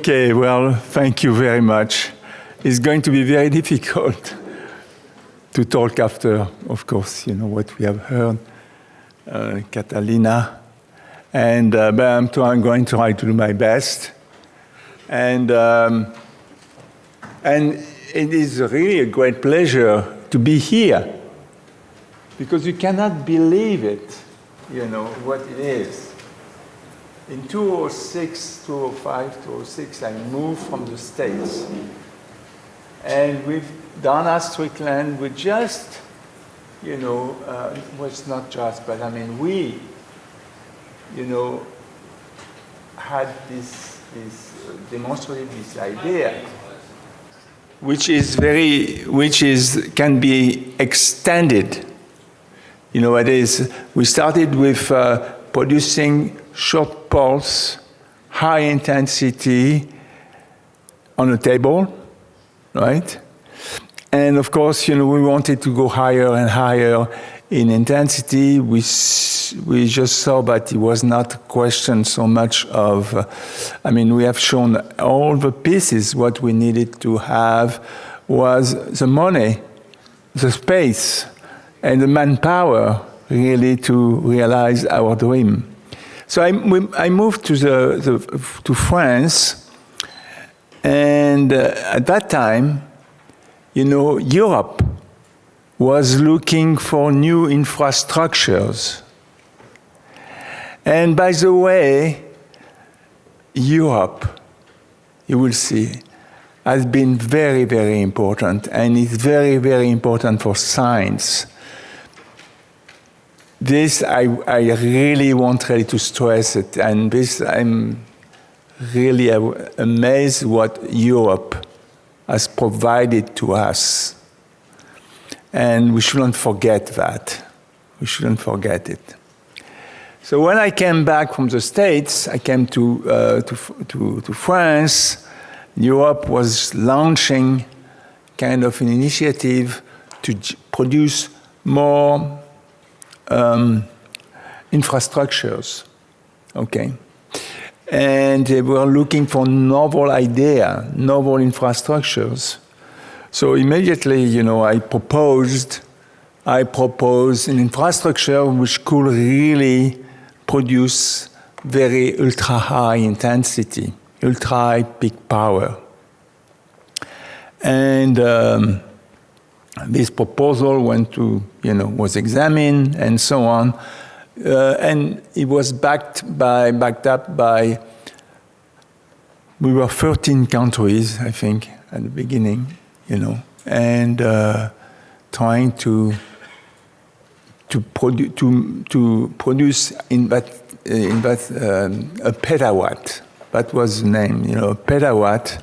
Okay, well, thank you very much. It's going to be very difficult to talk after, of course, you know, what we have heard, Catalina. And but I'm going to try to do my best. And it is really a great pleasure to be here, because you cannot believe it, you know, what it is. In 2006, 2005, 2006, I moved from the States. And with Donna Strickland, we just, you know, well, it's not just, but I mean, we, you know, had demonstrated this idea, can be extended. You know, it is, we started with producing short pulse, high intensity on a table, right? And of course, you know, we wanted to go higher and higher in intensity. We just saw that it was not a question so much of, I mean, we have shown all the pieces. What we needed to have was the money, the space, and the manpower really to realize our dream. So I moved to France, and at that time, you know, Europe was looking for new infrastructures. And by the way, Europe, you will see, has been very, very important, and is very, very important for science. This, I really want really to stress it, and this, I'm really amazed what Europe has provided to us. And we shouldn't forget that. We shouldn't forget it. So when I came back from the States, I came to France. Europe was launching kind of an initiative to produce more infrastructures, okay? And they were looking for novel infrastructures. So immediately, you know, I proposed an infrastructure which could really produce very ultra-high intensity, ultra-high peak power. And this proposal went to, you know, was examined and so on. And it was backed up by, we were 13 countries, I think, at the beginning, you know, and trying to produce in that a petawatt. That was the name, you know, a petawatt.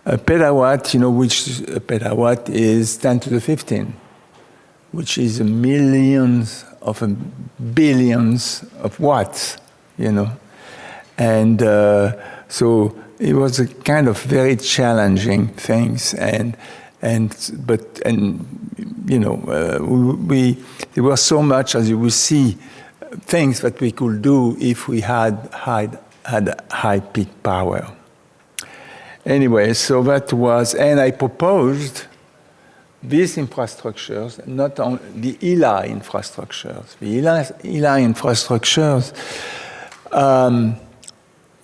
A petawatt, you know, which a petawatt is 10 to the 15, which is millions of billions of watts, you know. And so it was a kind of very challenging things, and you know, there was so much, as you will see, things that we could do if we had high peak power. Anyway, so that was, and I proposed these infrastructures, not only the ELA infrastructures. The ELA infrastructures,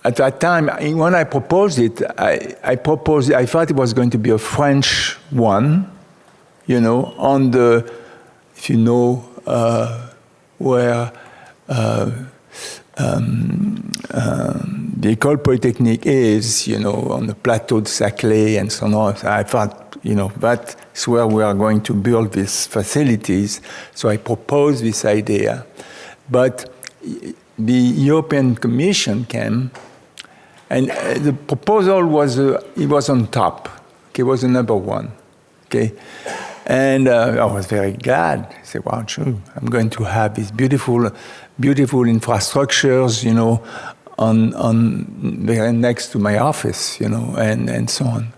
at that time, when I proposed it, I thought it was going to be a French one, you know, on the, if you know where the École Polytechnique is, you know, on the Plateau de Saclay and so on. So I thought, you know, that's where we are going to build these facilities. So I proposed this idea. But the European Commission came, and the proposal was, it was on top. Okay, it was the number one. Okay, and I was very glad. I said, wow, sure, I'm going to have these beautiful infrastructures, you know, on very next to my office, you know, and so on.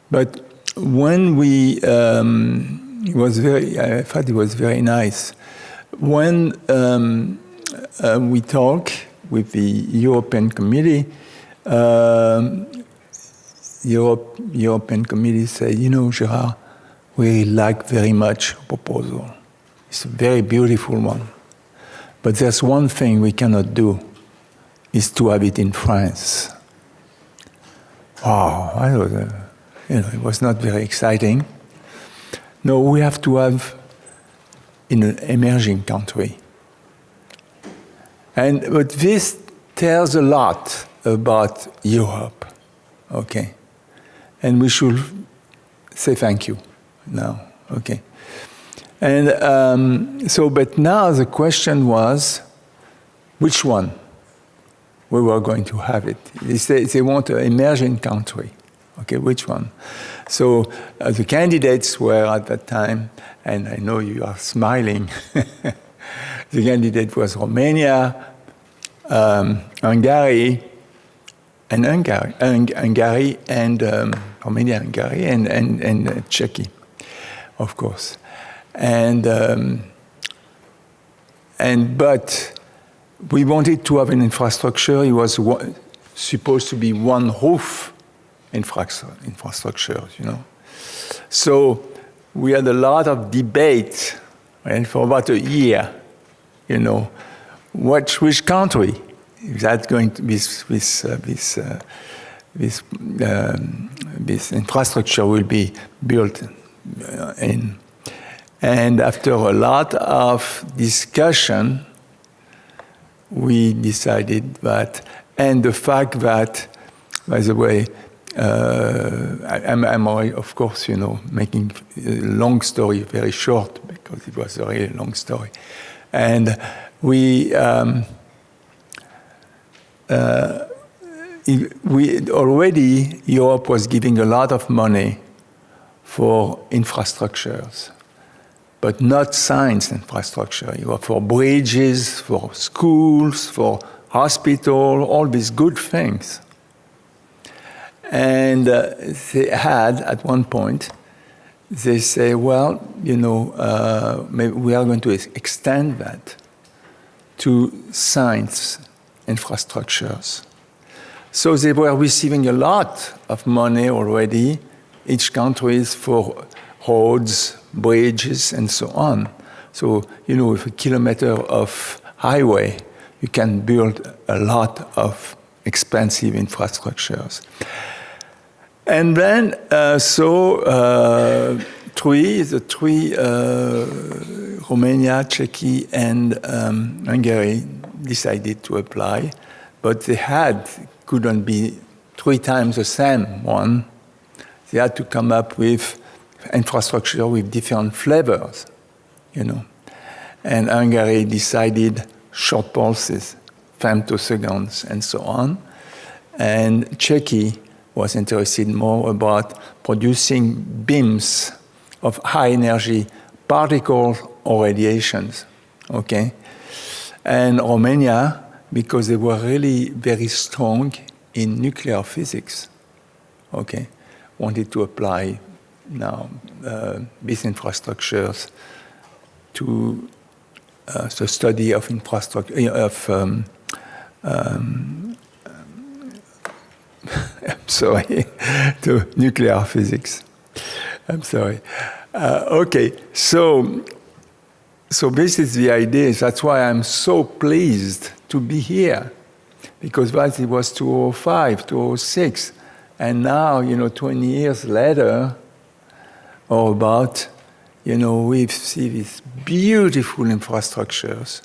But when we, it was very, I thought it was very nice. When we talked with the European Committee, European Committee said, Gérard, we like very much your proposal. It's a very beautiful one. But there's one thing we cannot do, is to have it in France. Wow, it was not very exciting. No, we have to have in an emerging country. But this tells a lot about Europe, okay? And we should say thank you now, okay? And but now the question was, which one we were going to have it? They want an emerging country, okay, which one? So the candidates were at that time, and I know you are smiling, the candidate was Romania, Hungary, and Czechia, of course. But we wanted to have an infrastructure. It was supposed to be one roof infrastructure, So we had a lot of debate, right, for about a year, which country is that going to be this infrastructure will be built in. And after a lot of discussion, we decided that, and the fact that, by the way, I'm of course, making a long story very short, because it was a really long story. And we already, Europe was giving a lot of money for infrastructures, but not science infrastructure. For bridges, for schools, for hospitals, all these good things. And they had, at one point, they say, well, maybe we are going to extend that to science infrastructures. So they were receiving a lot of money already, each country for roads, bridges, and so on. So, with a kilometer of highway, you can build a lot of expensive infrastructures. And then, the three, Romania, Czechia, and Hungary decided to apply, but they couldn't be 3 times the same one. They had to come up with infrastructure with different flavors, And Hungary decided short pulses, femtoseconds, and so on. And Czechia was interested more about producing beams of high energy particles or radiations, okay? And Romania, because they were really very strong in nuclear physics, okay, wanted to apply now these infrastructures to the study of infrastructure, I'm sorry, to nuclear physics. I'm sorry. Okay, so this is the idea. That's why I'm so pleased to be here, because that it was 2005, 2006, and now, 20 years later, or about, we see these beautiful infrastructures,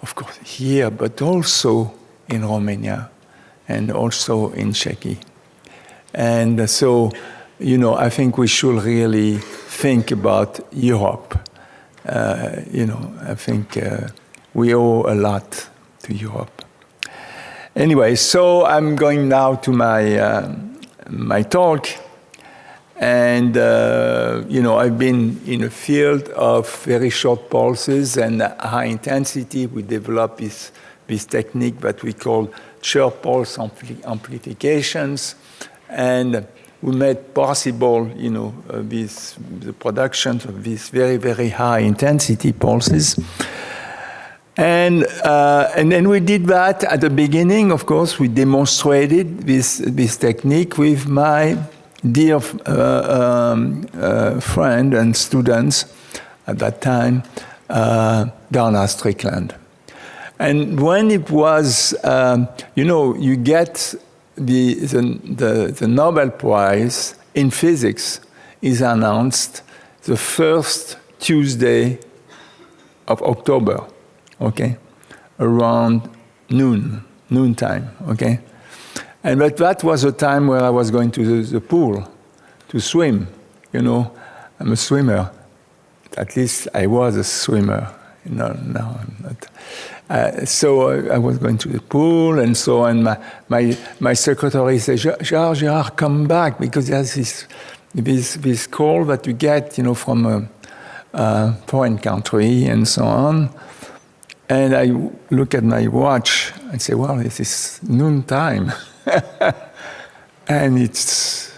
of course here, but also in Romania, and also in Czechia. And so, I think we should really think about Europe. I think we owe a lot to Europe. Anyway, so I'm going now to my talk. And, I've been in a field of very short pulses and high intensity. We developed this technique that we call short pulse amplifications. And we made possible, the production of these very, very high intensity pulses. And then we did that at the beginning. Of course, we demonstrated this technique with my dear friend and students at that time, Donna Strickland. And when it was, you get the Nobel Prize in physics is announced the first Tuesday of October, okay, around noontime, okay. But that was a time where I was going to the pool to swim. I'm a swimmer. At least I was a swimmer. No, I'm not. So I was going to the pool, and so on. My secretary said, Gérard, come back, because there's this call that you get, from a foreign country and so on. And I look at my watch and say, well, this is noontime. And it's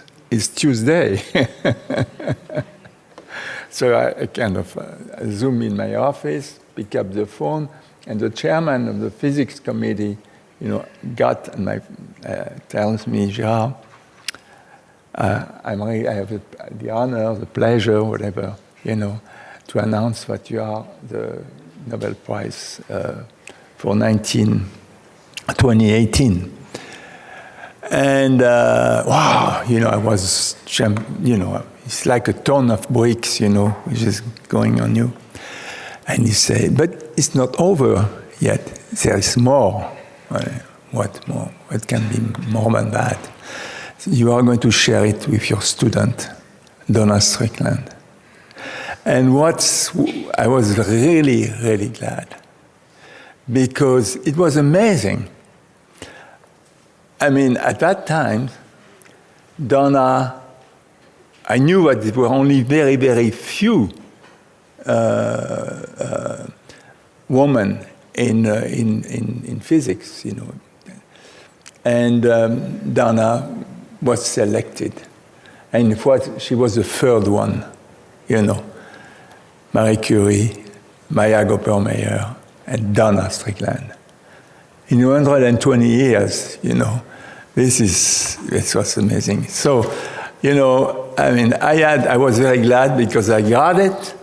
Tuesday. So I kind of zoom in my office, pick up the phone, and the chairman of the physics committee, tells me, Gérard, I have the honor, the pleasure, whatever, to announce that you are the Nobel Prize for 2018. And wow, I was, it's like a ton of bricks, which is going on you. And he said, but it's not over yet. There is more. What more? What can be more than that? You are going to share it with your student, Donna Strickland. And I was really, really glad, because it was amazing. I mean, at that time, Donna, I knew that there were only very, very few women in physics, And Donna was selected. And she was the third one, Marie Curie, Maya Gopper-Mayer, and Donna Strickland. In 120 years, this was amazing. So, I was very glad because I got it.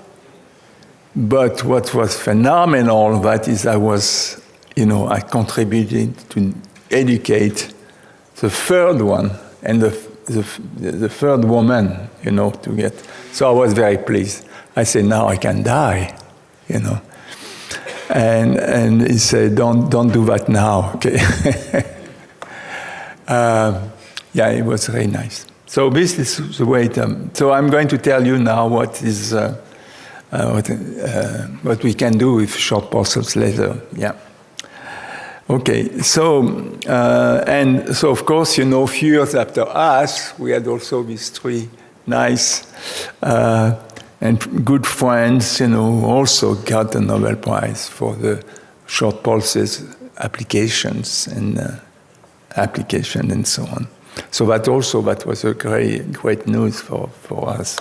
But what was phenomenal, that is, I contributed to educate the third one and the third woman, to get. So I was very pleased. I said, now I can die, And he said, don't do that now, okay? It was very nice. So this is the way. So I'm going to tell you now what is what we can do with short pulses laser. Yeah. Okay. So so of course, a few years after us, we had also these three nice and good friends, who also got the Nobel Prize for the short pulses applications and so on. So that was a great news for us.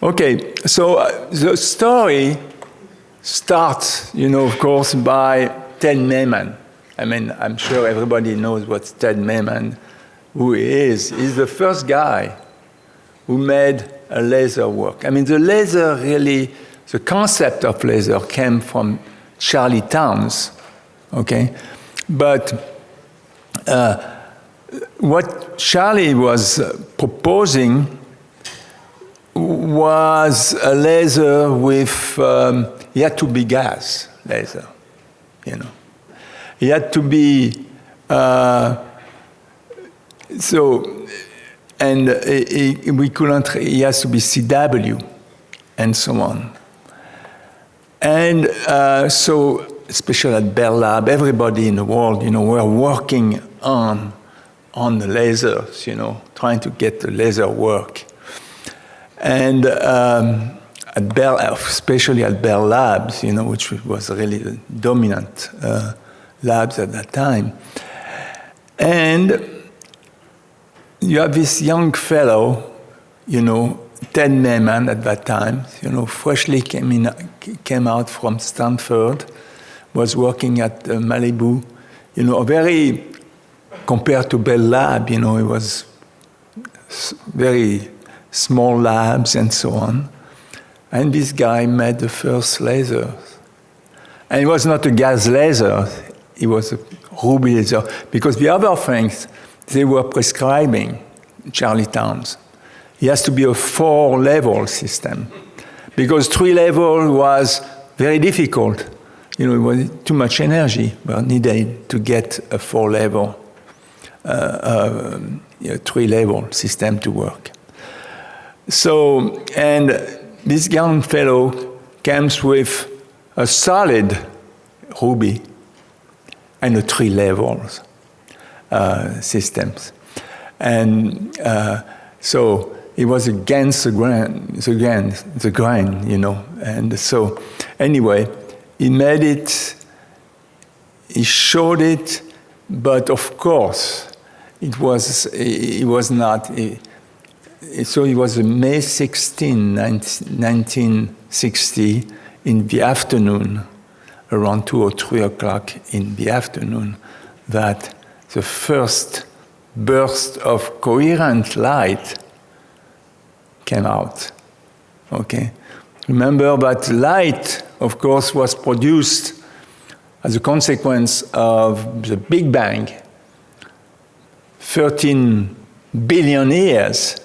Okay, so the story starts, of course, by Ted Naiman. I mean, I'm sure everybody knows what Ted Naiman, who he is. He's the first guy who made a laser work. I mean, the laser really, the concept of laser came from Charlie Towns, okay? But what Charlie was proposing was a laser with, he had to be gas laser, He had to be, we couldn't, he has to be CW, and so on. And so, especially at Bell Lab, everybody in the world, were working on the lasers, trying to get the laser work. And at Bell, especially at Bell Labs, which was really the dominant labs at that time. And you have this young fellow, Ted Naiman at that time, freshly came out from Stanford, was working at Malibu, very, compared to Bell Lab, it was very small labs and so on. And this guy made the first lasers. And it was not a gas laser, it was a ruby laser, because the other things they were prescribing, Charlie Towns, it has to be a 4-level system, because 3-level was very difficult. It was too much energy needed to get a 4-level, 3-level system to work. So, and this young fellow comes with a solid ruby and a 3 levels systems. And so it was against the grain, And so anyway, he made it, he showed it, but of course, it was not, so it was May 16, 1960, in the afternoon, around 2 or 3 o'clock in the afternoon, that the first burst of coherent light came out, okay? Remember that light, of course, was produced as a consequence of the Big Bang, 13 billion years,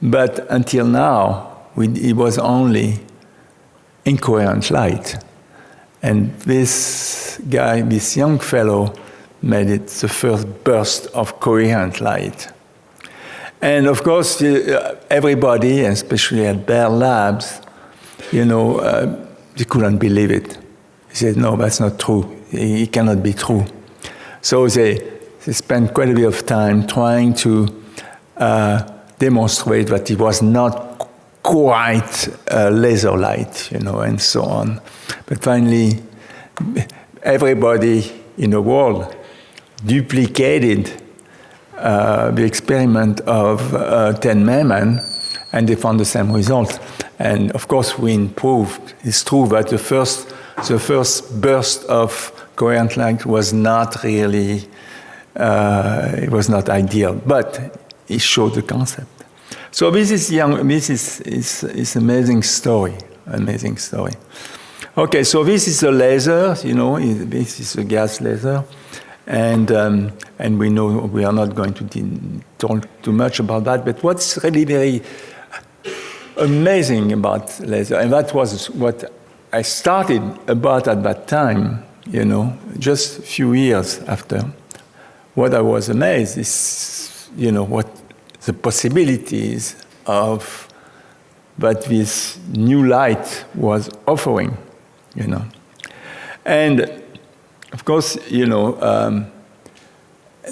but until now, it was only incoherent light. And this guy, this young fellow, made it the first burst of coherent light. And of course, everybody, especially at Bell Labs, they couldn't believe it. They said, no, that's not true. It cannot be true. So they spent quite a bit of time trying to demonstrate that it was not quite laser light, and so on. But finally, everybody in the world duplicated the experiment of Ted Naiman, and they found the same result. And of course, we improved. It's true that the first burst of coherent light was not really, it was not ideal, but it showed the concept. So this is amazing story, amazing story. Okay, so this is a laser, this is a gas laser, and we know we are not going to talk too much about that, but what's really very amazing about laser, and that was what I started about at that time, just a few years after, what I was amazed is, what the possibilities of that this new light was offering, And of course,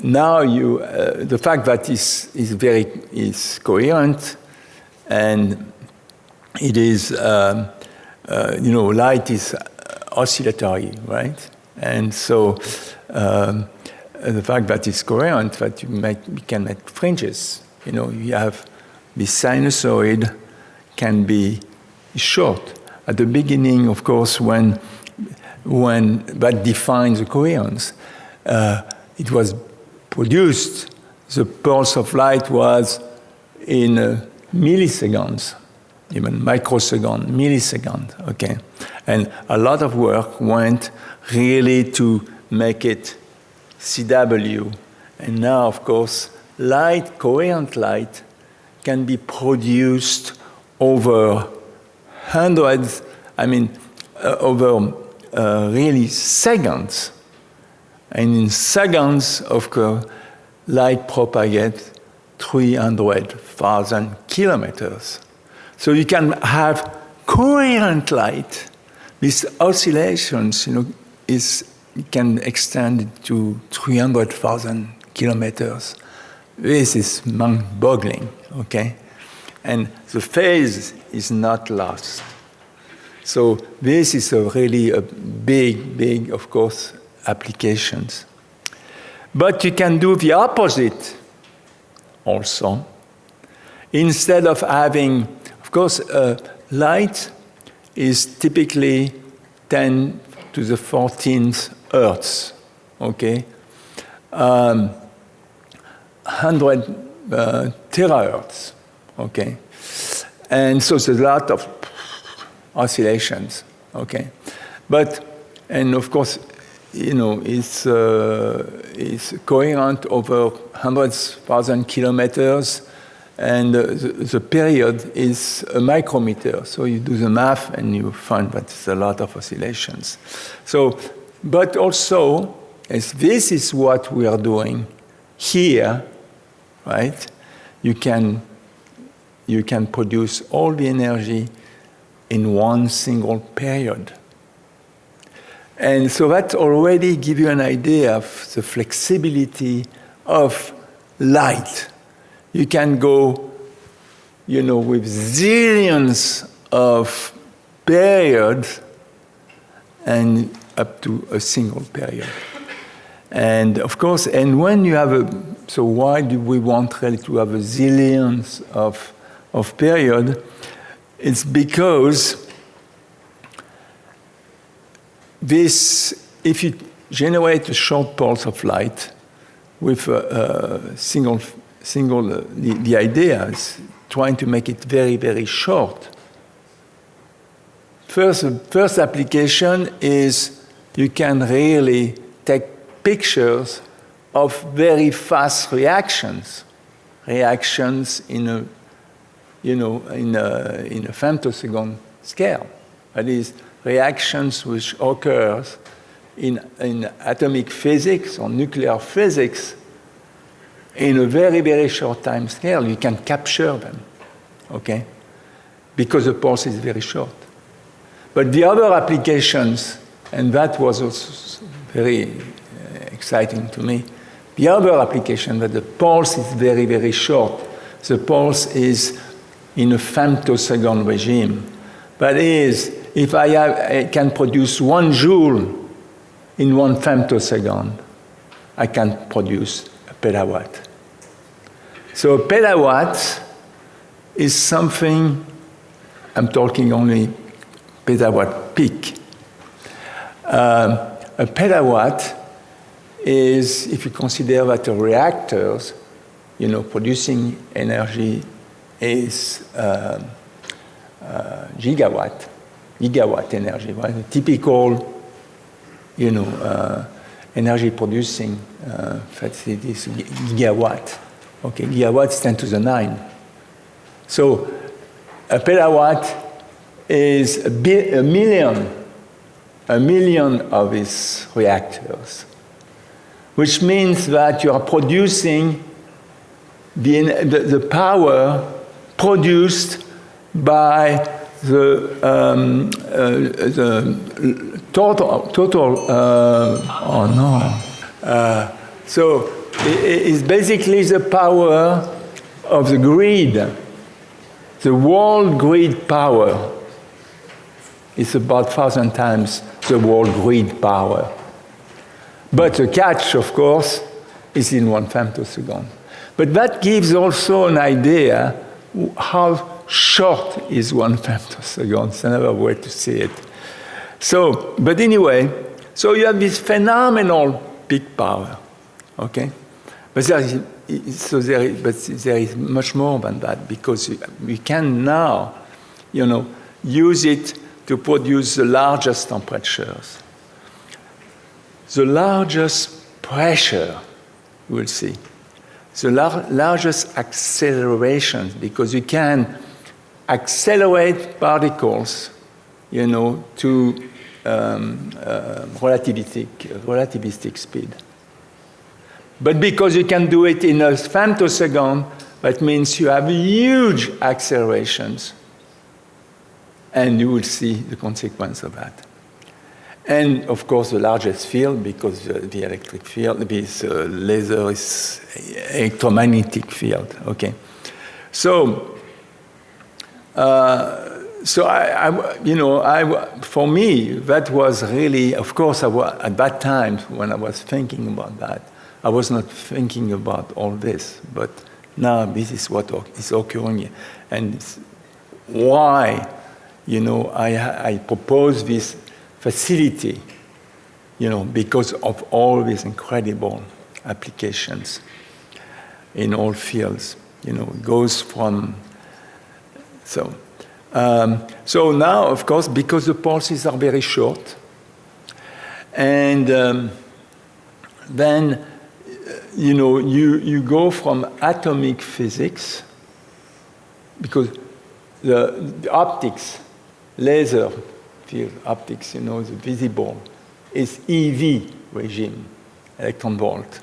now the fact that is coherent, and it is, light is oscillatory, right? And so the fact that it's coherent, that we can make fringes. You have the sinusoid can be short. At the beginning, of course, when that defines the coherence, it was produced, the pulse of light was in milliseconds, even microsecond, millisecond, okay? And a lot of work went really to make it CW. And now, of course, light, coherent light, can be produced over hundreds, over really seconds. And in seconds, of course, light propagates 300,000 kilometers. So you can have coherent light. These oscillations, can extend to 300,000 kilometers. This is mind-boggling, okay? And the phase is not lost. So this is really a big, of course, applications. But you can do the opposite also. Instead of having course, light is typically 10 to the 14th hertz, okay? 100 terahertz, okay? And so there's a lot of oscillations, okay? But, and of course, it's coherent over hundreds, thousand kilometers, and the period is a micrometer. So you do the math and you find that there's a lot of oscillations. So, but also, as this is what we are doing here, right? You can produce all the energy in one single period. And so that already gives you an idea of the flexibility of light. You can go, with zillions of periods and up to a single period. And of course, and when you have so why do we want really to have a zillions of period? It's because if you generate a short pulse of light with a single, the idea is trying to make it very, very short. First application is you can really take pictures of very fast reactions in a femtosecond scale. That is, reactions which occurs in atomic physics or nuclear physics in a very, very short time scale. You can capture them, okay? Because the pulse is very short. But the other applications, and that was also very exciting to me, the other application that the pulse is very, very short. The pulse is in a femtosecond regime. That is, if I can produce 1 joule in 1 femtosecond, I can produce a petawatt. So a petawatt is something, I'm talking only petawatt peak. A petawatt is, if you consider that the reactors, producing energy is gigawatt energy, right? A typical, energy producing facilities, gigawatt. Okay, gigawatt is 10 to the 9. So a petawatt is a million of these reactors, which means that you are producing the power produced by the total so it's basically the power of the grid. The world grid power is about 1,000 times the world grid power. But the catch, of course, is in 1 femtosecond. But that gives also an idea how short is 1 femtosecond. It's another way to see it. So, but anyway, so you have this phenomenal peak power, okay? But there is much more than that, because we can now, use it to produce the largest temperatures. The largest pressure, we'll see. The largest acceleration, because you can accelerate particles, to relativistic speed. But because you can do it in a femtosecond, that means you have huge accelerations, and you will see the consequence of that. And of course, the largest field, because the electric field, this laser is electromagnetic field. Okay, so for me, that was really, of course, at that time when I was thinking about that, I was not thinking about all this, but now this is what is occurring, and why, I propose this facility, because of all these incredible applications in all fields. It goes from, so now, of course, because the pulses are very short, and then, you go from atomic physics, because the optics, laser field optics, the visible, is EV regime, electron volt.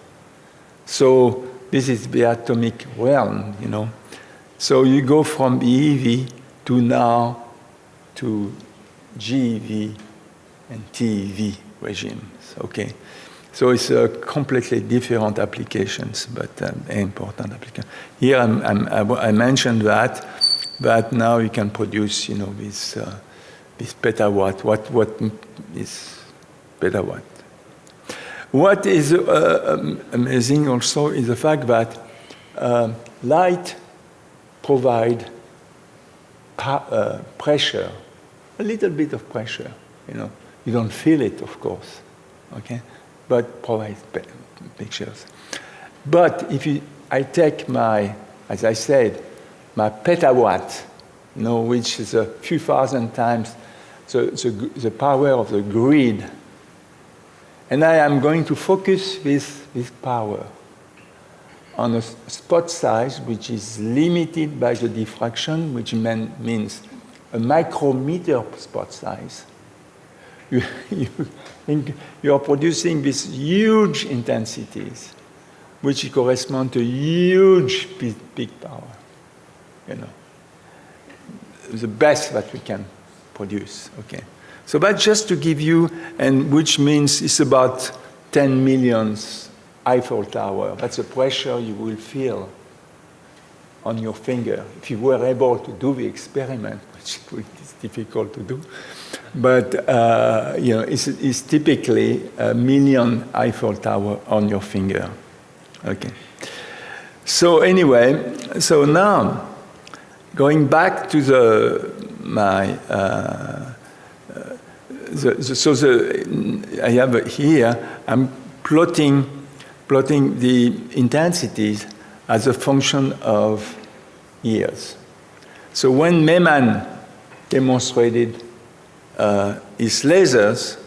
So this is the atomic realm, So you go from EV to now to GeV and TeV regimes, okay? So it's completely different applications, but important applications. Here I mentioned that now you can produce, this petawatt. What is petawatt? What is amazing also is the fact that light provides pressure, a little bit of pressure. You don't feel it, of course, okay, but provides pictures. But if I take as I said, my petawatt, which is a few thousand times the power of the grid, and I am going to focus this power on a spot size which is limited by the diffraction, which means a micrometer spot size. You are producing these huge intensities, which correspond to huge peak power. The best that we can produce. Okay. So that's just to give you, and which means it's about 10 million Eiffel Tower. That's the pressure you will feel on your finger if you were able to do the experiment, which is difficult to do. But it's typically a million Eiffel Tower on your finger. Okay. So anyway, so now going back to I have here, I'm plotting the intensities as a function of years. So when Mehman demonstrated his lasers,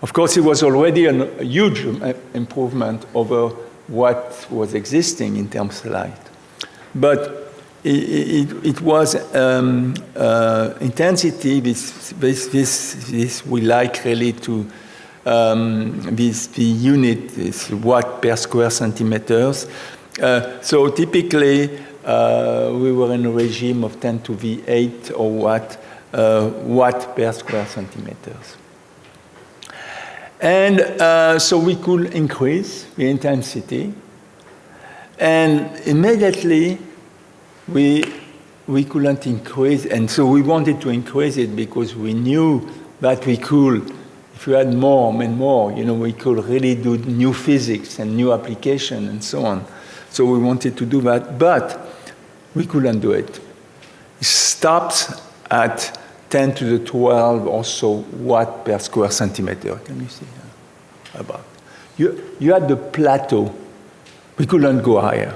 of course, it was already a huge improvement over what was existing in terms of light. But it was intensity, this we like really to, the unit is watt per square centimeters. So typically, we were in a regime of 10 to the 8 or watt per square centimeters. And so we could increase the intensity, and immediately we couldn't increase, and so we wanted to increase it because we knew that we could, if we had more and more, we could really do new physics and new application and so on. So we wanted to do that, but we couldn't do it. It stopped at 10 to the 12 or so watt per square centimeter. Can you see about? You had the plateau. We couldn't go higher.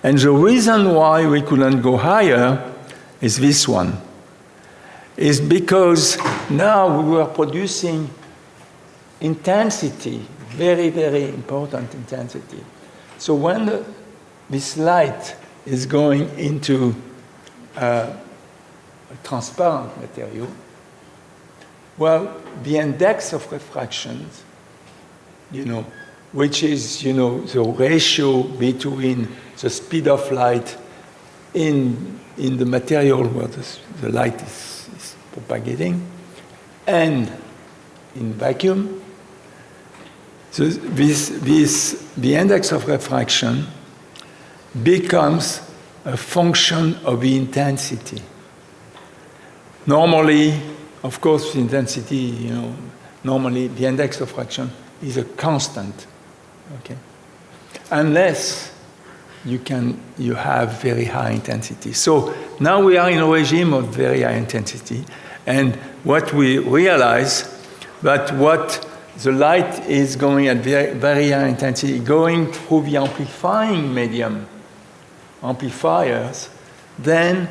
And the reason why we couldn't go higher is this one. Is because now we were producing intensity, very, very important intensity. So when this light is going into a transparent material, well, the index of refractions, which is, the ratio between the speed of light in the material where the light is propagating and in vacuum. So the index of refraction becomes a function of the intensity. Normally, of course, the intensity, normally the index of refraction is a constant, okay? Unless you have very high intensity. So now we are in a regime of very high intensity, and what we realize that what the light is going at very high intensity, going through the amplifying medium, amplifiers, then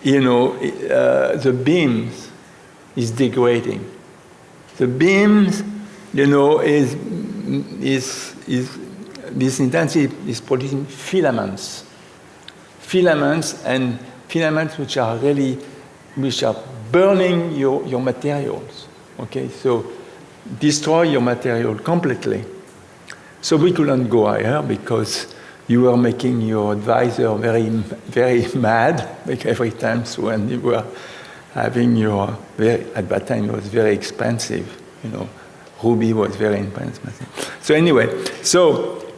the beams is degrading. The beams, is this intensity is producing filaments. Filaments which are burning your materials. Okay, so destroy your material completely. So we couldn't go higher because you were making your advisor very, very mad, like every time when you were having at that time it was very expensive, Ruby was very expensive. So anyway,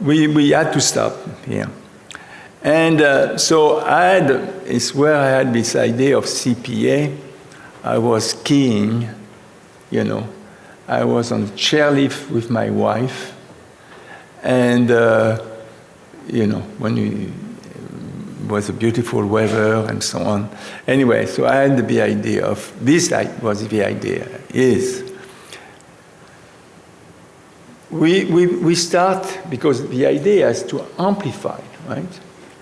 we had to stop here. And so it's where I had this idea of CPA. I was skiing, I was on chairlift with my wife, and when it was a beautiful weather and so on. Anyway, so I had the idea of this. Was the idea is we start because the idea is to amplify, right?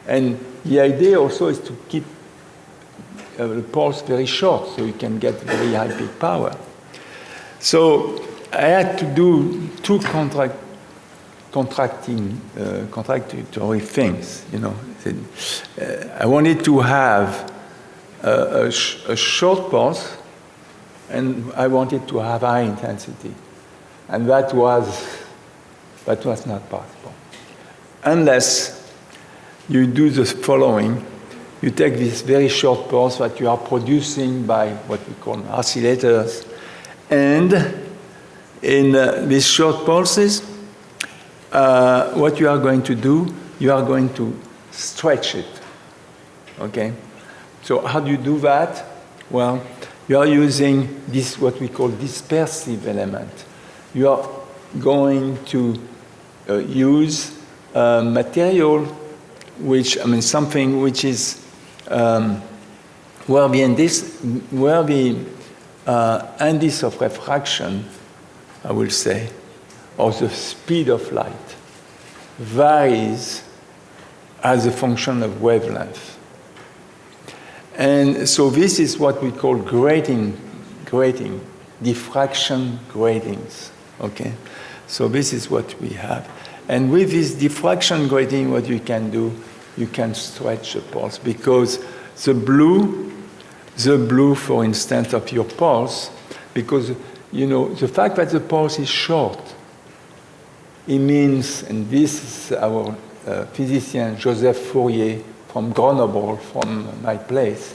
And the idea also is to keep the pulse very short so you can get very high peak power. So I had to do two contradictory things, I wanted to have a short pulse, and I wanted to have high intensity, and that was not possible unless you do the following. You take this very short pulse that you are producing by what we call oscillators, and in these short pulses, what you are going to do, you are going to stretch it, okay? So how do you do that? Well, you are using this, what we call dispersive element. You are going to use material something which is where the index of refraction, I will say, or the speed of light varies as a function of wavelength. And so this is what we call grating, diffraction gratings, okay? So this is what we have. And with this diffraction grating, what you can do, you can stretch the pulse, because the blue, for instance, of your pulse, because, the fact that the pulse is short, it means, and this is our physician Joseph Fourier from Grenoble, from my place.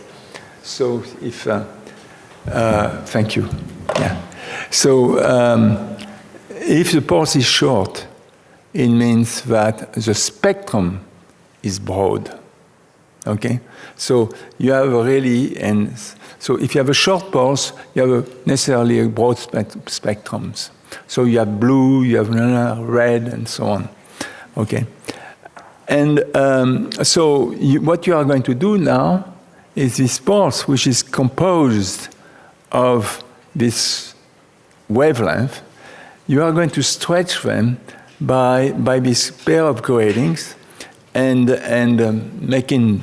So if, thank you. Yeah. So if the pulse is short, it means that the spectrum is broad. Okay? So you have so if you have a short pulse, you have necessarily a broad spectrums. So you have blue, you have red, and so on. Okay? And so what you are going to do now is this pulse, which is composed of this wavelength, you are going to stretch them by this pair of gratings and making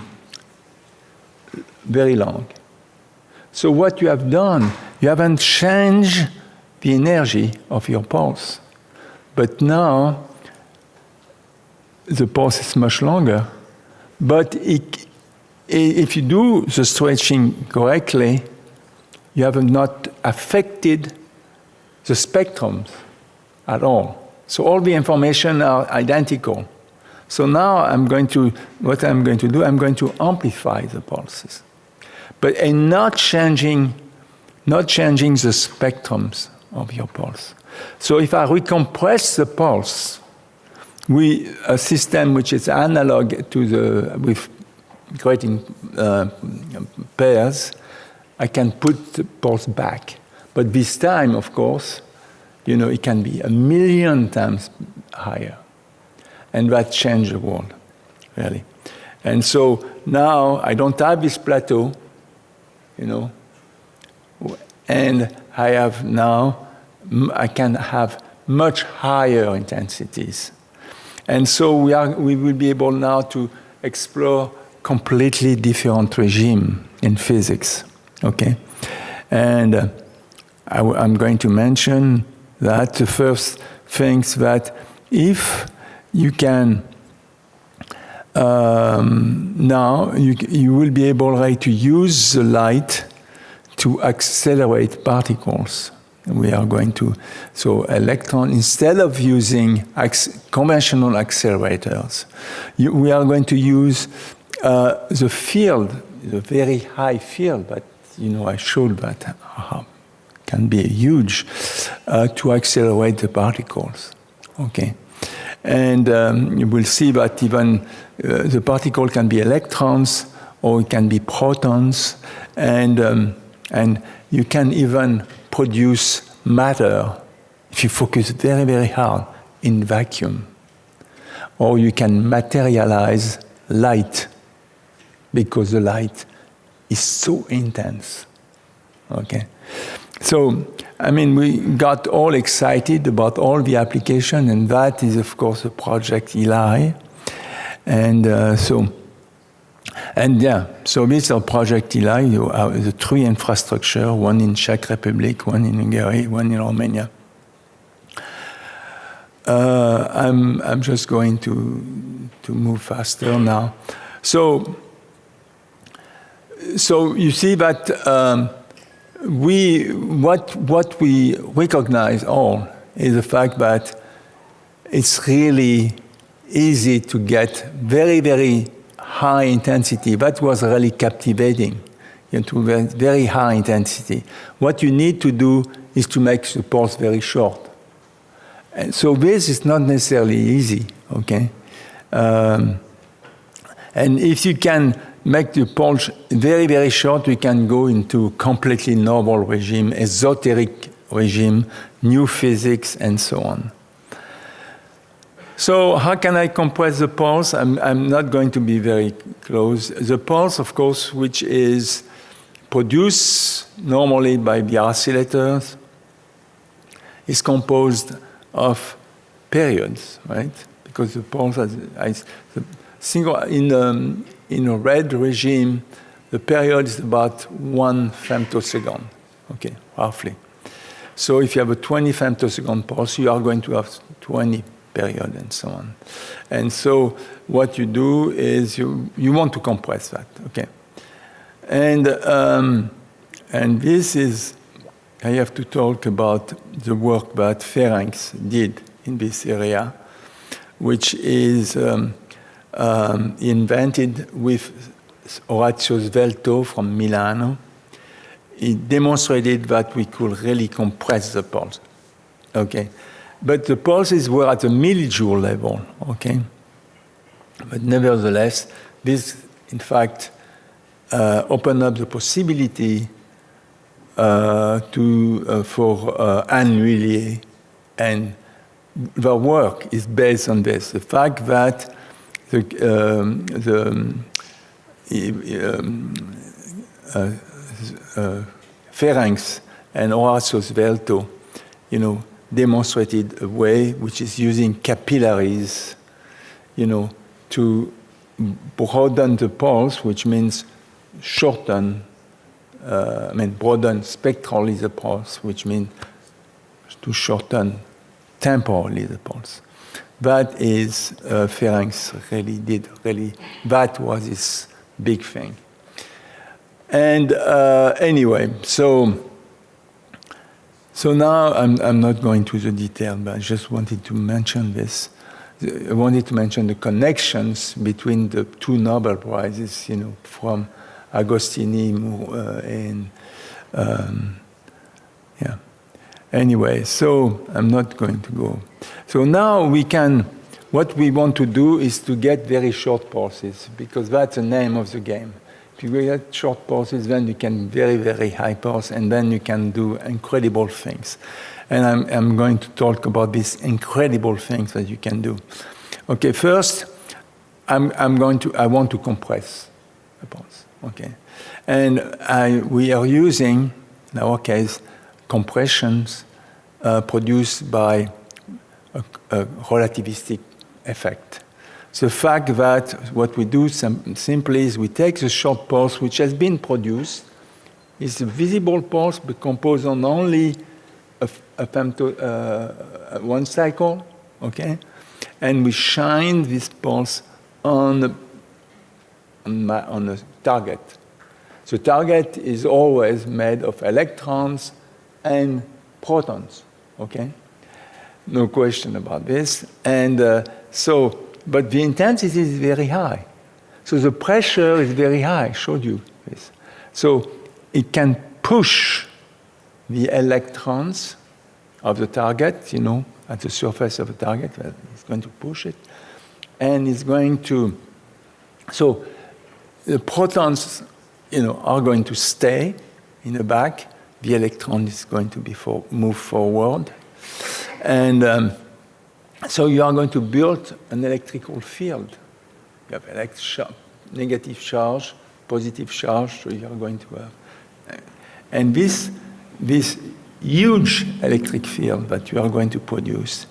very long. So what you have done, you haven't changed the energy of your pulse, but now the pulse is much longer. But if you do the stretching correctly, you have not affected the spectrums at all. So all the information are identical. So now what I'm going to do, I'm going to amplify the pulses, but not changing the spectrums of your pulse. So if I recompress the pulse with a system which is analog with grating pairs, I can put the pulse back. But this time, of course, it can be 1,000,000 times higher. And that changed the world. really. And so now I don't have this plateau, and I have now, I can have much higher intensities. And so we will be able now to explore completely different regime in physics, okay? And I'm going to mention that the first things that if you can, now you will be able to use the light to accelerate particles. We are going to, so electron, instead of using conventional accelerators, we are going to use the field, the very high field, but I showed that can be huge, to accelerate the particles, okay? And you will see that even the particle can be electrons or it can be protons, and you can even produce matter if you focus very, very hard in vacuum. Or you can materialize light because the light is so intense, okay? So, I mean, we got all excited about all the application, and that is, of course, a project Eli. And so this is our project Eli. You have the three infrastructure, one in Czech Republic, one in Hungary, one in Romania. I'm just going to move faster now. So you see that what we recognize all is the fact that it's really easy to get very, very high intensity. That was really captivating, to very high intensity. What you need to do is to make the pulse very short. And so this is not necessarily easy, okay? And if you can make the pulse very, very short, we can go into completely novel regime, esoteric regime, new physics, and so on. So how can I compress the pulse? I'm not going to be very close. The pulse, of course, which is produced normally by the oscillators, is composed of periods, right? Because the pulse has in a red regime, the period is about 1 femtosecond, okay, roughly. So if you have a 20 femtosecond pulse, you are going to have 20 period and so on. And so what you do is you want to compress that, okay? And this is, I have to talk about the work that Ferenc did in this area, which is invented with Orazio Svelto from Milano. He demonstrated that we could really compress the pulse, okay? But the pulses were at the millijoule level, okay? But nevertheless, this, in fact, opened up the possibility for Anne, and the work is based on this. The fact that Ferenc and Orazio Svelto, demonstrated a way which is using capillaries, to broaden the pulse, which means shorten, broaden spectrally the pulse, which means to shorten temporally the pulse. That is, Ferenc really did, that was his big thing. And anyway, so now I'm not going to the detail, but I just wanted to mention this. I wanted to mention the connections between the two Nobel Prizes, from Agostini and yeah. Anyway, so I'm not going to go. So now what we want to do is to get very short pulses, because that's the name of the game. If you get short pulses, then you can very, very high pulse, and then you can do incredible things. And I'm going to talk about these incredible things that you can do. Okay, first, I want to compress the pulse, okay? And we are using, in our case, compressions produced by a relativistic effect. The fact that what we do simply is we take the short pulse which has been produced, is a visible pulse but composed on only one cycle, okay? And we shine this pulse on a target. The target is always made of electrons and protons, okay? No question about this. And but the intensity is very high. So the pressure is very high, I showed you this. So it can push the electrons of the target, at the surface of the target. It's going to push it. And it's going to, so the protons, are going to stay in the back. The electron is going to move forward. And so you are going to build an electrical field. You have negative charge, positive charge, so you are going to have. And this huge electric field that you are going to produce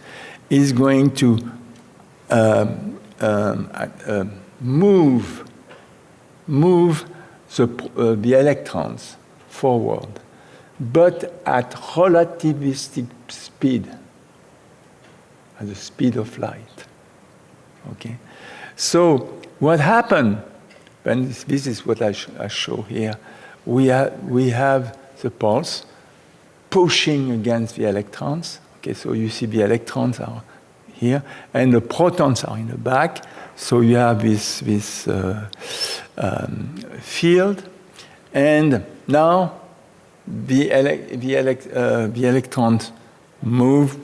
is going to move the electrons forward, but at relativistic speed, at the speed of light. Okay? So what happened, and this is what I show here, we have the pulse pushing against the electrons. Okay, so you see the electrons are here, and the protons are in the back. So you have this field, and now the electrons move.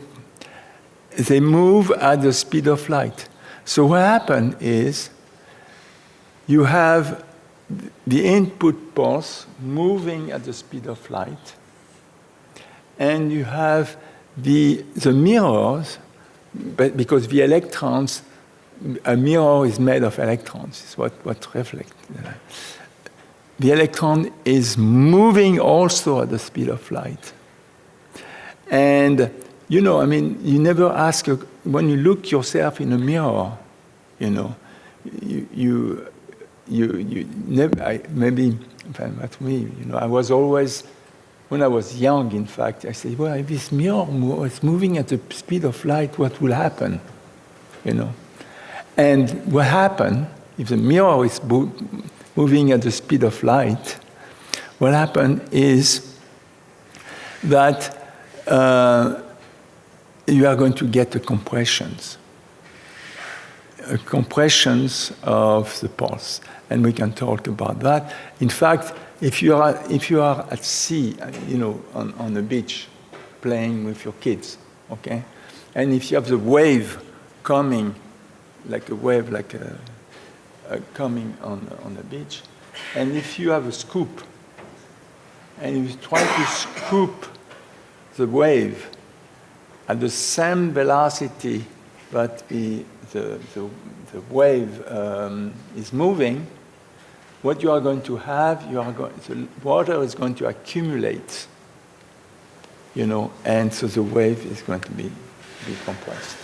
They move at the speed of light. So what happened is you have the input pulse moving at the speed of light, and you have the mirrors, but because the electrons, a mirror is made of electrons, it's what reflects. The electron is moving also at the speed of light. And you never ask, when you look yourself in a mirror, you never, maybe, that's me, I was always, when I was young, in fact, I said, well, if this mirror is moving at the speed of light, what will happen? And what happened, if the mirror is moving at the speed of light, what happened is that you are going to get the compressions of the pulse, and we can talk about that. In fact, if you are at sea, on the beach, playing with your kids, okay, and if you have the wave coming, coming on the beach, and if you have a scoop, and you try to scoop the wave at the same velocity that the wave is moving, what you are going to have, the water is going to accumulate, and so the wave is going to be compressed.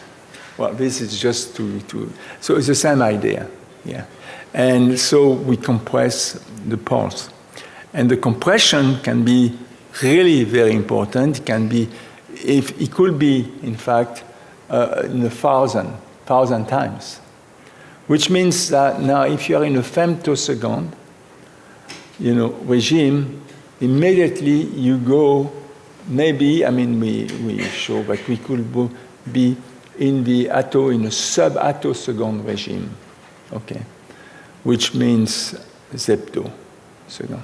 Well, this is just so it's the same idea, yeah. And so we compress the pulse. And the compression can be really very important. It could be, in fact, in 1,000 times. Which means that now if you are in a femtosecond, regime, immediately you go, maybe, we show that we could be in a sub-attosecond regime, okay, which means zeptosecond,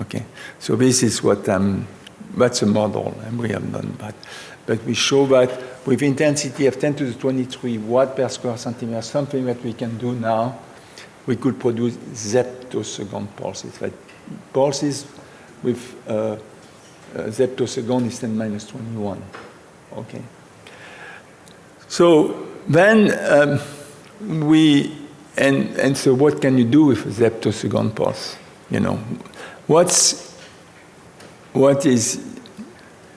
okay. So this is that's a model, and we have done that. But we show that with intensity of 10 to the 23 watt per square centimeter, something that we can do now, we could produce zeptosecond pulses. Like pulses with zeptosecond is 10 minus 21, okay. So then And so what can you do with a zeptosecond pulse? You know, what is,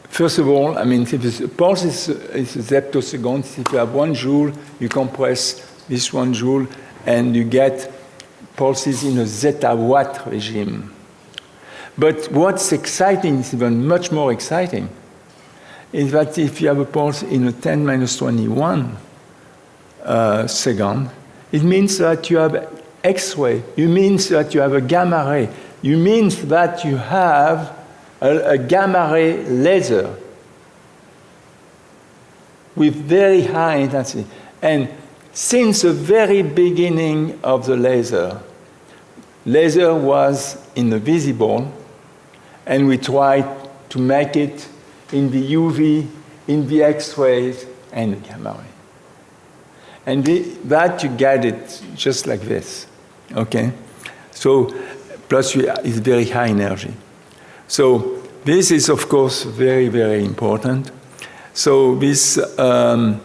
first of all, I mean, if a pulse is a zeptosecond, if you have 1 joule, you compress this 1 joule, and you get pulses in a zeta watt regime. But what's exciting, is even much more exciting, is that if you have a pulse in a 10 minus 21 second, it means that you have X-ray, it means that you have a gamma ray, it means that you have a gamma ray laser with very high intensity. And since the very beginning of the laser was invisible, and we tried to make it in the UV, in the X-rays, and the gamma ray. And that you get it just like this, okay? So, plus it's very high energy. So this is, of course, very, very important. So this, and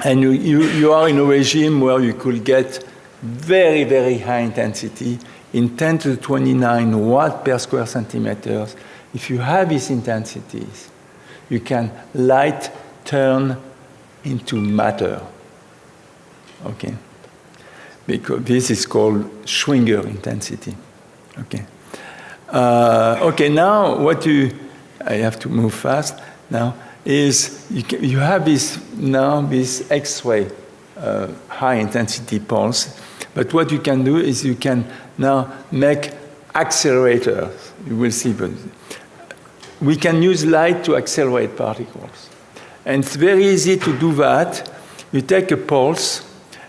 you are in a regime where you could get very, very high intensity in 10 to the 29 watt per square centimeters. If you have these intensities, you can light turn into matter, okay? Because this is called Schwinger intensity, okay? Okay, now I have to move fast now, is you have this X-ray high intensity pulse, but what you can do is you can now make accelerators. You will see, but we can use light to accelerate particles. And it's very easy to do that. You take a pulse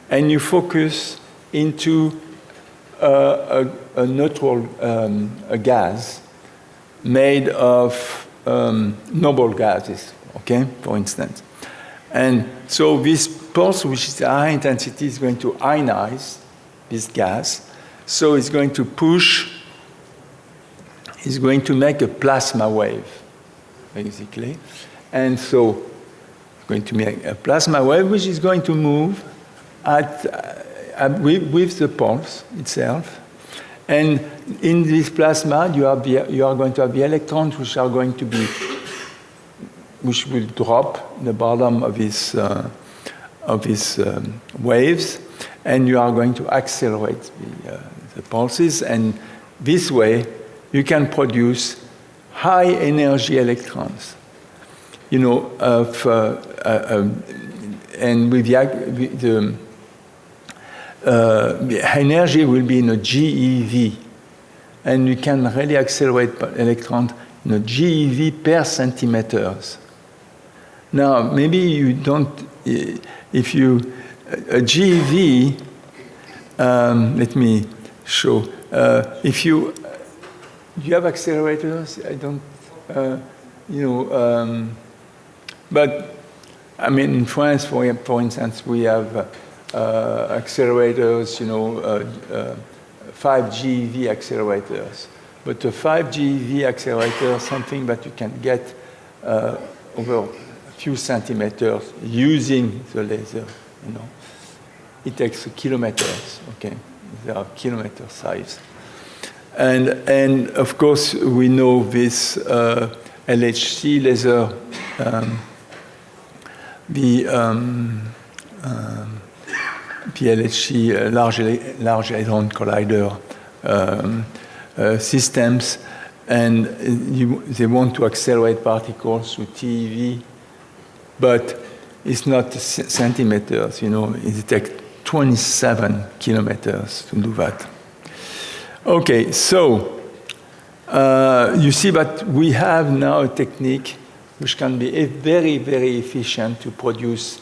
and you focus into a neutral a gas made of noble gases, okay, for instance. And so this pulse, which is high intensity, is going to ionize this gas. So it's going to push, it's going to make a plasma wave, basically. And so it's going to make a plasma wave, which is going to move with the pulse itself. And in this plasma, you are going to have the electrons which will drop in the bottom of these waves, and you are going to accelerate the pulses. And this way, you can produce high energy electrons. You know, and with the energy will be in a GeV, and you can really accelerate electrons in a GeV per centimeters. Now, maybe you don't, if you, a GeV, let me show, if you have accelerators, I don't, but I mean, in France, for instance, we have accelerators, 5 GeV accelerators. But the 5 GeV accelerator is something that you can get over a few centimeters using the laser, It takes kilometers, okay? They are kilometer size. And of course, we know this LHC laser, the LHC, Large Hadron Collider systems, and they want to accelerate particles through TeV, but it's not centimeters, it takes 27 kilometers to do that. Okay, so you see that we have now a technique which can be very, very efficient to produce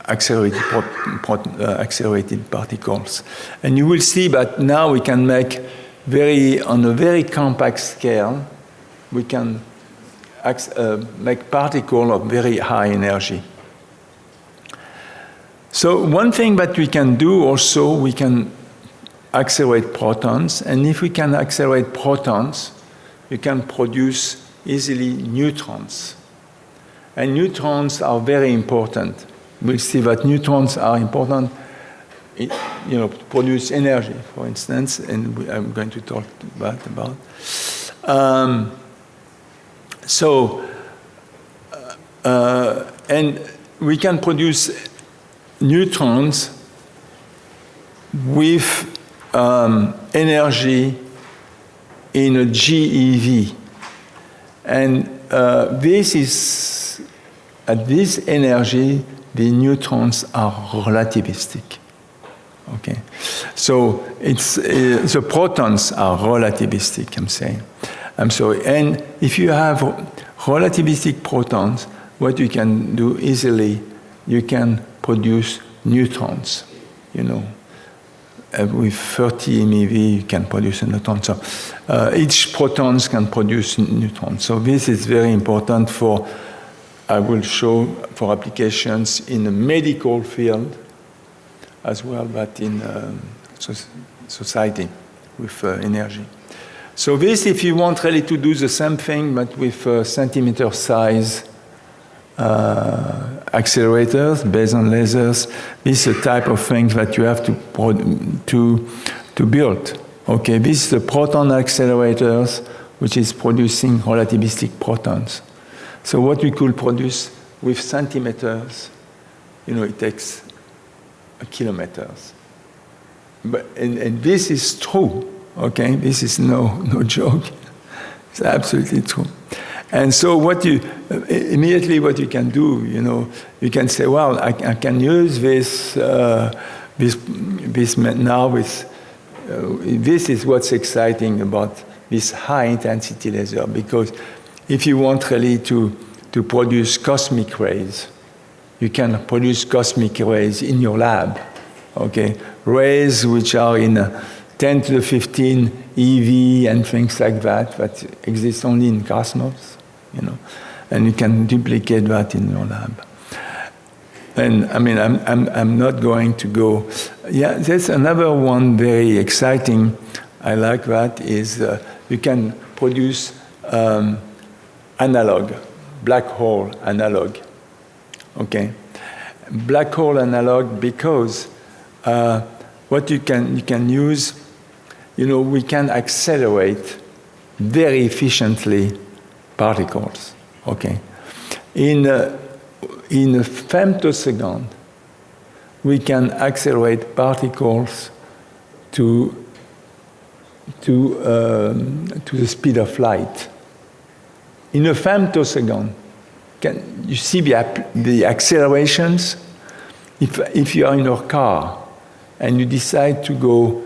accelerated particles. And you will see that now we can make on a very compact scale, we can make particles of very high energy. So one thing that we can do also, we can accelerate protons, and if we can accelerate protons, we can produce easily neutrons. And neutrons are very important we'll see that neutrons are important, to produce energy, for instance, and I'm going to talk about. And we can produce neutrons with energy in a GeV. And this is, at this energy, the neutrons are relativistic. Okay, so it's the protons are relativistic, I'm sorry. And if you have relativistic protons, what you can do easily, you can produce neutrons, with 30 MeV, you can produce a neutron. So each protons can produce neutrons. So this is very important for, I will show, for applications in the medical field as well, but in society with energy. So this, if you want really to do the same thing, but with centimeter size accelerators based on lasers, this is the type of things that you have to build. Okay, this is the proton accelerators, which is producing relativistic protons. So what we could produce with centimeters, it takes kilometers. And this is true. Okay, this is no joke. It's absolutely true. And so immediately what you can do, you can say, well, I can use this now with, this is what's exciting about this high intensity laser, because if you want really to produce cosmic rays, you can produce cosmic rays in your lab, okay? Rays which are in 10 to the 15 EV and things like that exist only in cosmos, and you can duplicate that in your lab. And I'm not going to go. Yeah, there's another one very exciting. I like that is you can produce analog, black hole analog. Okay, black hole analog because what you can use. We can accelerate very efficiently particles, okay? In a femtosecond, we can accelerate particles to the speed of light. In a femtosecond, you see the accelerations? If you are in your car and you decide to go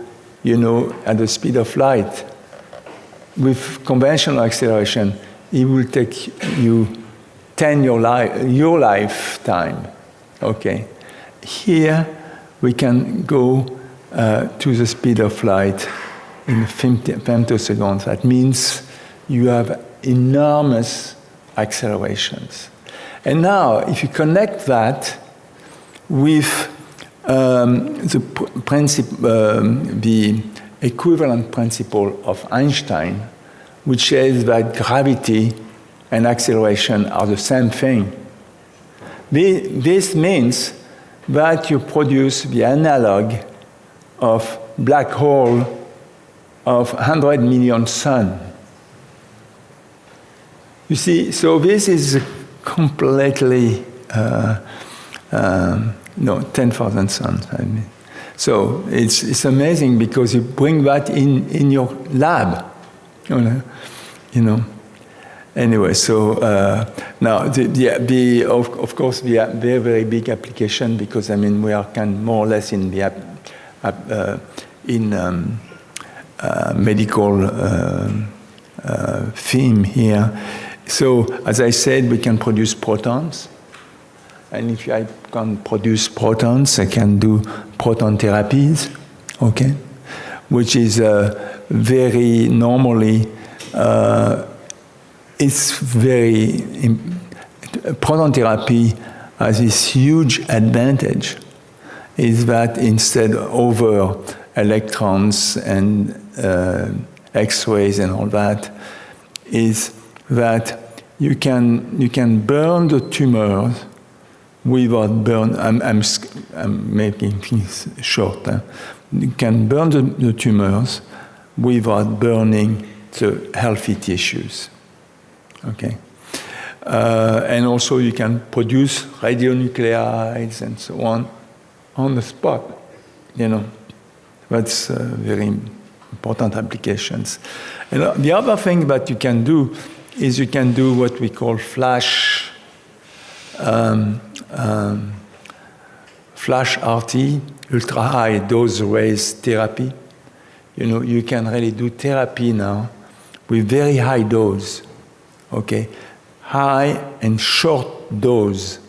at the speed of light, with conventional acceleration, it will take you 10 your lifetime. Okay. Here, we can go to the speed of light in femtoseconds. That means you have enormous accelerations. And now, if you connect that with the equivalent principle of Einstein, which says that gravity and acceleration are the same thing. This means that you produce the analog of black hole of 100 million sun. You see, so this is completely 10,000 suns. So it's amazing because you bring that in your lab, Anyway, so now of course the very very big application, because we are more or less in the medical theme here. So as I said, we can produce protons. And if I can produce protons, I can do proton therapies, okay? Which is very normally, proton therapy has this huge advantage, is that instead over electrons and X-rays and all that, is that you can burn the tumors without burn. I'm making things short. You can burn the tumors without burning the healthy tissues. Okay. And also you can produce radionuclides and so on the spot. That's very important applications. And the other thing that you can do is you can do what we call flash RT, ultra high dose rays therapy. You can really do therapy now with very high dose, okay? High and short dose.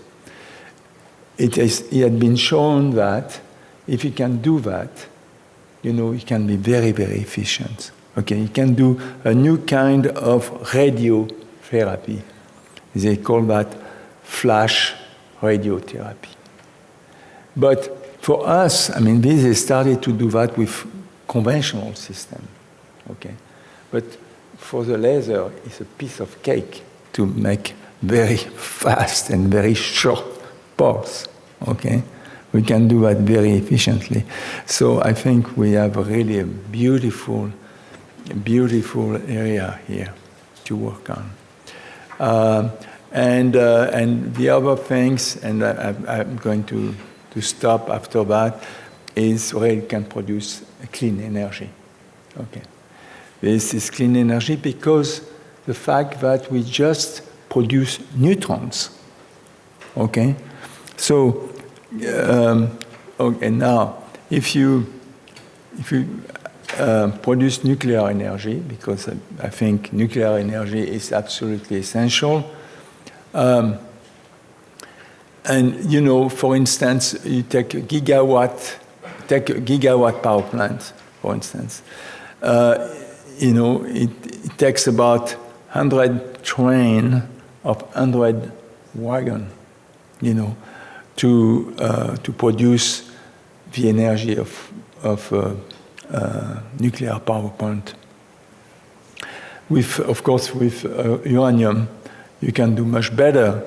It had been shown that if you can do that, you can be very, very efficient. Okay, you can do a new kind of radiotherapy. They call that flash radiotherapy. But for us, they started to do that with conventional system. Okay, but for the laser, it's a piece of cake to make very fast and very short pulse. Okay. We can do that very efficiently. So I think we have really a beautiful area here to work on. And the other things, and I'm going to stop after that, is where it can produce clean energy. Okay. This is clean energy because the fact that we just produce neutrons. Okay. So, okay, now, if you produce nuclear energy, because I think nuclear energy is absolutely essential, and for instance, you take a gigawatt power plant, for instance, it takes about 100 train of 100 wagon, to produce the energy of nuclear power plant. Of course, with uranium, you can do much better.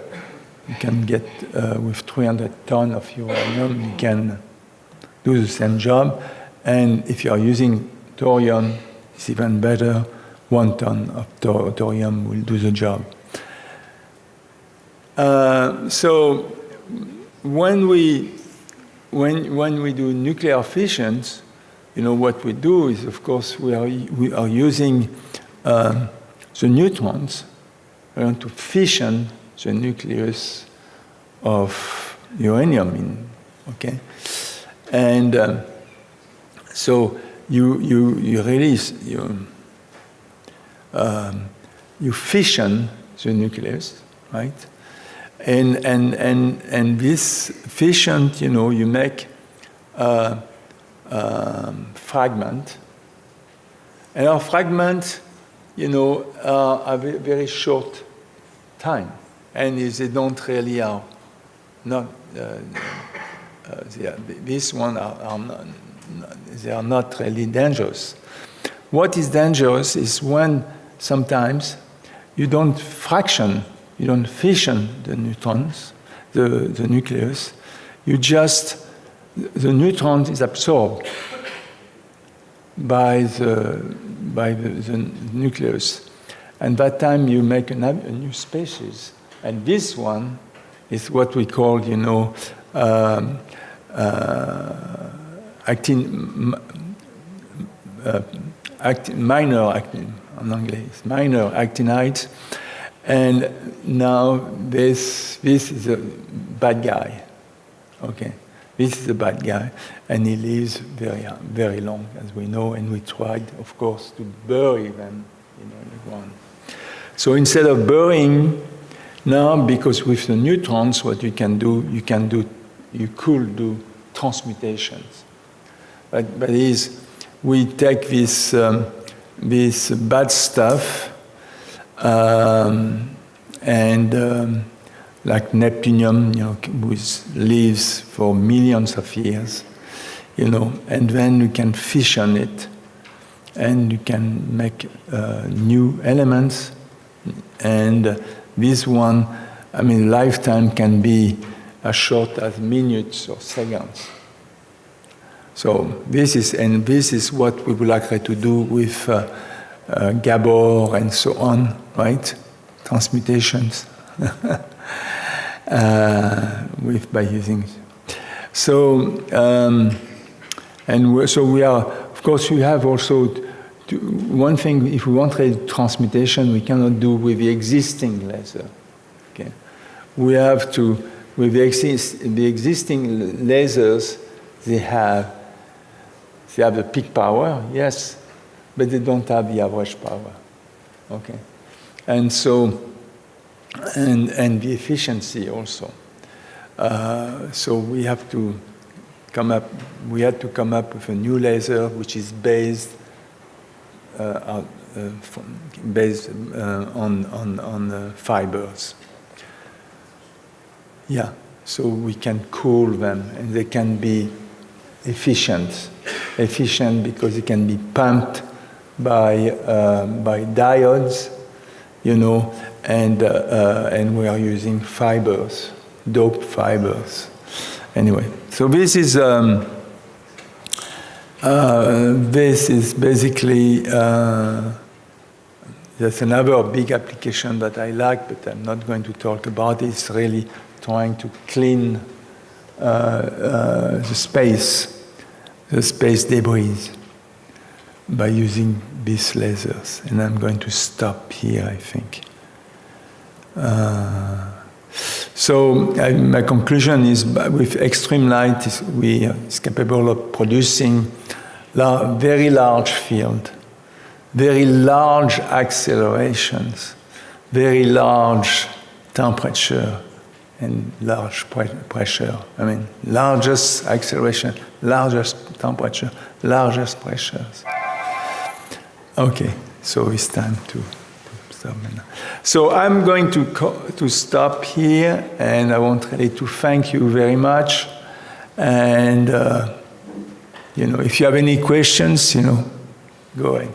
You can get, with 300 tons of uranium, you can do the same job. And if you are using thorium, it's even better. 1 ton of thorium will do the job. So when we do nuclear fissions, what we do is, of course, we are using the neutrons to fission the nucleus of uranium. Okay, and so you release you fission the nucleus, right? And this fission, you make a fragment. And our fragments, are very short time. And they don't really are not, these ones they are not really dangerous. What is dangerous is when sometimes you don't fission the neutrons, the nucleus, the neutron is absorbed by the nucleus. And that time you make a new species. And this one is what we call, minor actin, en anglais, minor actinides. And now this is a bad guy. Okay, this is a bad guy, and he lives very, very long, as we know. And we tried, of course, to bury them in the ground. So instead of burying, now because with the neutrons, what you could do transmutations. But is we take this bad stuff. Like neptunium, which lives for millions of years, and then you can fission it, and you can make new elements. And this one, lifetime can be as short as minutes or seconds. So this is what we would like to do with Gabor and so on, right? Transmutations by using. So so we are. Of course, we have also one thing. If we want transmutation, we cannot do with the existing laser. Okay, we have to with the existing lasers. They have the peak power, yes, but they don't have the average power. Okay, and so and the efficiency also. So we have to come up. We had to come up with a new laser which is based on fibers. Yeah, so we can cool them, and they can be efficient because it can be pumped by diodes, you know, and we are using fibers, dope fibers. Anyway, so this is basically there's another big application that I like, but I'm not going to talk about it. It's really trying to clean the space debris by using these lasers. And I'm going to stop here, I think. My conclusion is with extreme light, it's capable of producing very large field, very large accelerations, very large temperature, and large pressure. I mean, largest acceleration, largest temperature, largest pressures. Okay, so it's time to stop now. So I'm going to stop here, and I want really to thank you very much. And, you know, if you have any questions, you know, go ahead.